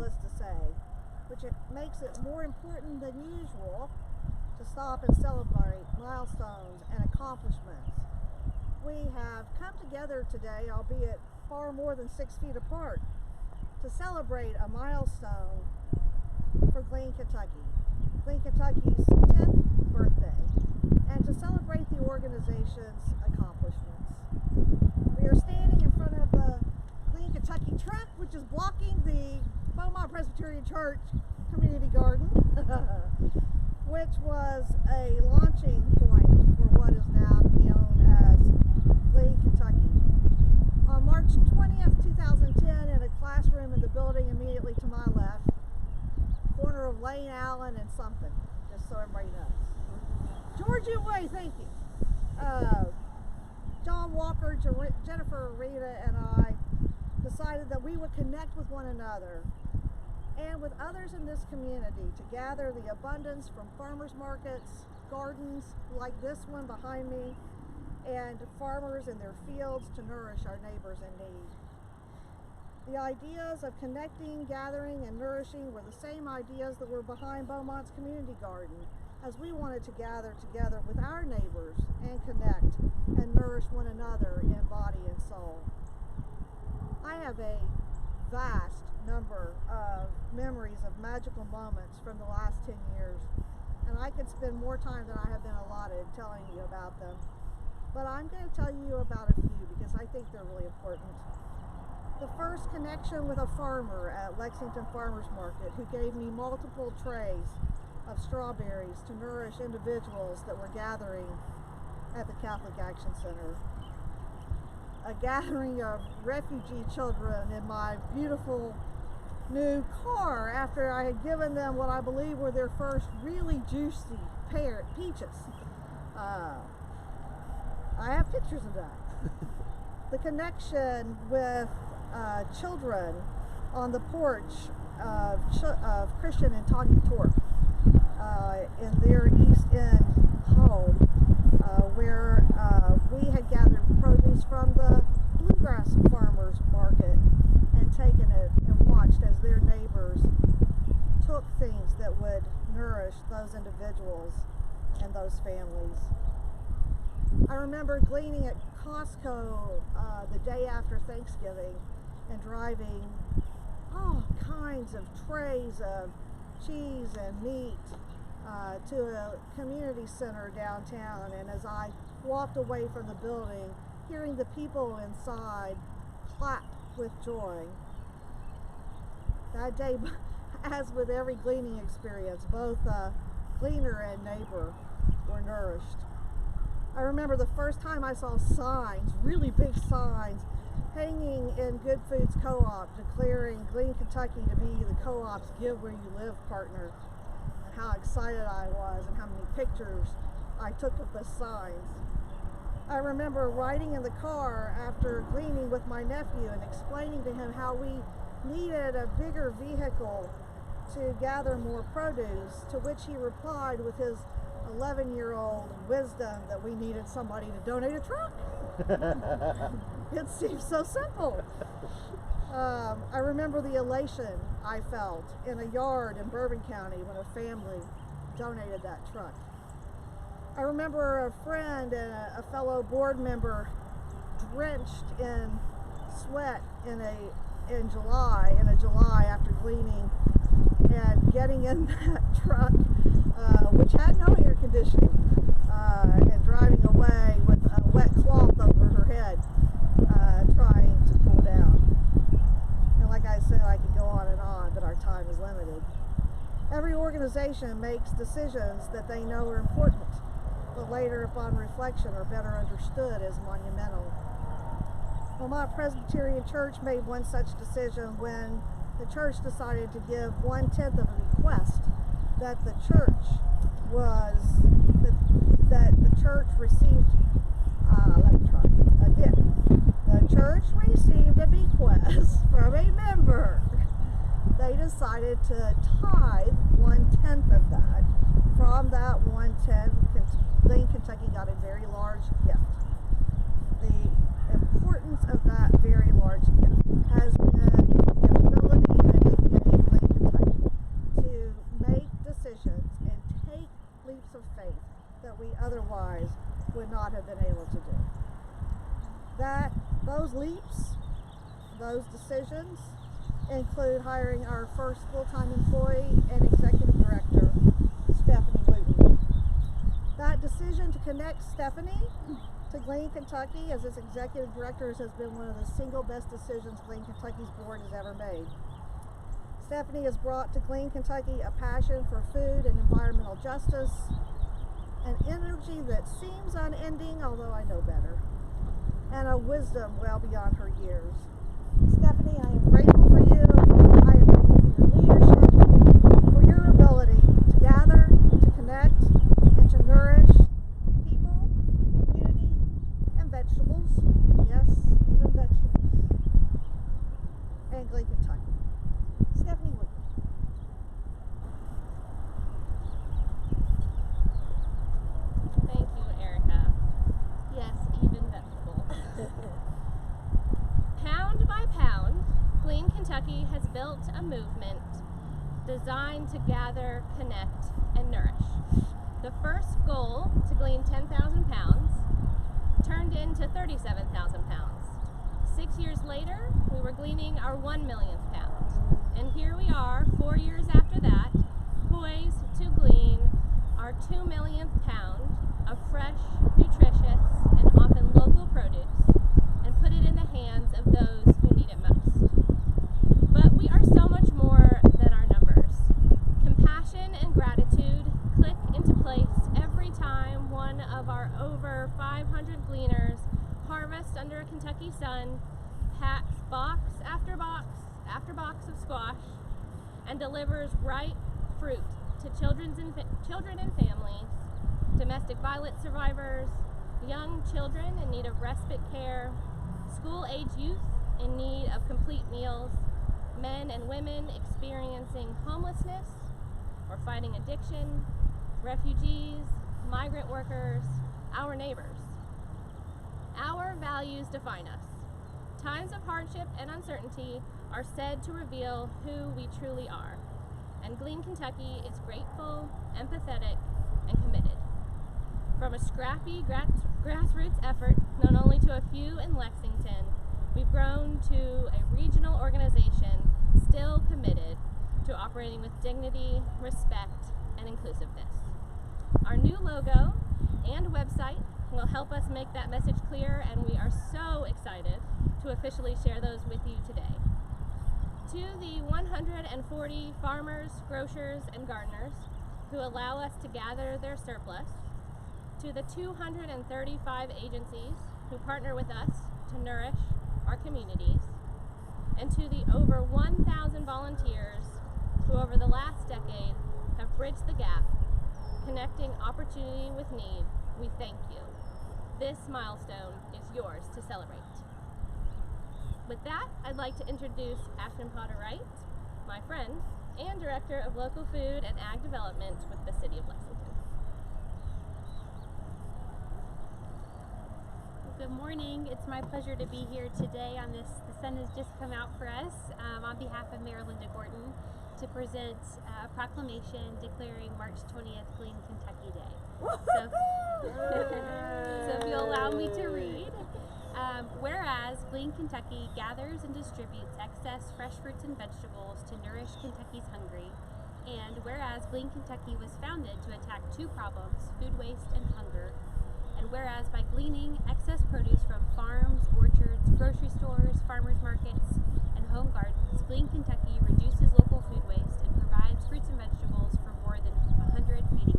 needless to say, which it makes it more important than usual to stop and celebrate milestones and accomplishments. We have come together today, albeit far more than 6 feet apart, to celebrate a milestone for GleanKY, GleanKY's 10th birthday, and to celebrate the organization's accomplishments. We are standing in front of the GleanKY truck, which is blocking the Beaumont Presbyterian Church community garden, which was a launching point for what is now known as GleanKY. On March 20th, 2010, in a classroom in the building immediately to my left, corner of Lane Allen and something, just so everybody knows. Georgia Way, thank you. John Walker, Jennifer, Rita, and I decided that we would connect with one another and with others in this community to gather the abundance from farmers markets, gardens like this one behind me, and farmers in their fields to nourish our neighbors in need. The ideas of connecting, gathering, and nourishing were the same ideas that were behind Beaumont's community garden, as we wanted to gather together with our neighbors and connect and nourish one another in body and soul. I have a vast number of memories of magical moments from the last 10 years, and I could spend more time than I have been allotted telling you about them. But I'm going to tell you about a few because I think they're really important. The first connection with a farmer at Lexington Farmers Market who gave me multiple trays of strawberries to nourish individuals that were gathering at the Catholic Action Center. A gathering of refugee children in my beautiful new car after I had given them what I believe were their first really juicy peaches. I have pictures of that. The connection with children on the porch of Christian and Tanya Torp in their East End home, where we had gathered produce from the bluegrass farmers market and taken it and watched as their neighbors took things that would nourish those individuals and those families. I remember gleaning at Costco the day after Thanksgiving and driving all kinds of trays of cheese and meat to a community center downtown, and as I walked away from the building, hearing the people inside clap with joy. That day, as with every gleaning experience, both gleaner and neighbor were nourished. I remember the first time I saw signs, really big signs, hanging in Good Foods Co-op declaring GleanKY to be the co-op's Give Where You Live partner, and how excited I was and how many pictures I took of the signs. I remember riding in the car after gleaning with my nephew and explaining to him how we needed a bigger vehicle to gather more produce, to which he replied with his 11-year-old wisdom that we needed somebody to donate a truck. It seems so simple. I remember the elation I felt in a yard in Bourbon County when a family donated that truck. I remember a friend and a fellow board member drenched in sweat in July after gleaning, and getting in that truck, which had no air conditioning, and driving away with a wet cloth over her head, trying to cool down. And like I said, I could go on, but our time is limited. Every organization makes decisions that they know are important, but later upon reflection are better understood as monumental. Beaumont Presbyterian Church made one such decision when the church decided to give 1/10 of a request that the church received. Let me try again. The church received a bequest from a member. They decided to tithe 1/10 of that. From that 1/10, GleanKY got a very large gift. The importance of that very large gift has been the ability that it gave leaps. Those decisions include hiring our first full-time employee and executive director, Stephanie Wooten. That decision to connect Stephanie to GleanKY as its executive director has been one of the single best decisions GleanKY's board has ever made. Stephanie has brought to GleanKY a passion for food and environmental justice, an energy that seems unending, although I know better, and a wisdom well beyond her years. Stephanie, I am grateful for you. I am grateful for your leadership, for your ability to gather, to connect, and to nourish people, community, and vegetables. Yes, even vegetables. And GleanKY. Stephanie Wood. Thank you, Erica. Yes, even vegetables. Pound by pound, GleanKY has built a movement designed to gather, connect, and nourish. The first goal, to glean 10,000 pounds, turned into 37,000 pounds. 6 years later, we were gleaning our 1 millionth pound. And here we are, 4 years after that, poised to glean our 2 millionth pound of fresh, nutritious, and often local produce, and put it in the hands of those who need it most. But we are so much more than our numbers. Compassion and gratitude click into place every time one of our over 500 gleaners harvest under a Kentucky sun, packs box after box after box of squash, and delivers ripe fruit to children and families, domestic violence survivors, young children in need of respite care, school-age youth in need of complete meals, men and women experiencing homelessness or fighting addiction, refugees, migrant workers, our neighbors. Our values define us. Times of hardship and uncertainty are said to reveal who we truly are, and GleanKY is grateful, empathetic, and committed. From a scrappy grassroots effort, known only to a few in Lexington, we've grown to a regional organization still committed to operating with dignity, respect, and inclusiveness. Our new logo and website will help us make that message clear, and we are so excited to officially share those with you today. To the 140 farmers, grocers, and gardeners who allow us to gather their surplus, to the 235 agencies who partner with us to nourish our communities, and to the over 1,000 volunteers who over the last decade have bridged the gap, connecting opportunity with need, we thank you. This milestone is yours to celebrate. With that, I'd like to introduce Ashton Potter-Wright, my friend, and Director of Local Food and Ag Development with the City of Lexington. Good morning. It's my pleasure to be here today on this. The sun has just come out for us on behalf of Mayor Linda Gorton to present a proclamation declaring March 20th GleanKY Day. So if you'll allow me to read. Whereas GleanKY gathers and distributes excess fresh fruits and vegetables to nourish Kentucky's hungry, and whereas GleanKY was founded to attack two problems, food waste and hunger, and whereas by gleaning excess produce from farms, orchards, grocery stores, farmers markets, and home gardens, GleanKY reduces local food waste and provides fruits and vegetables for more than 100 feeding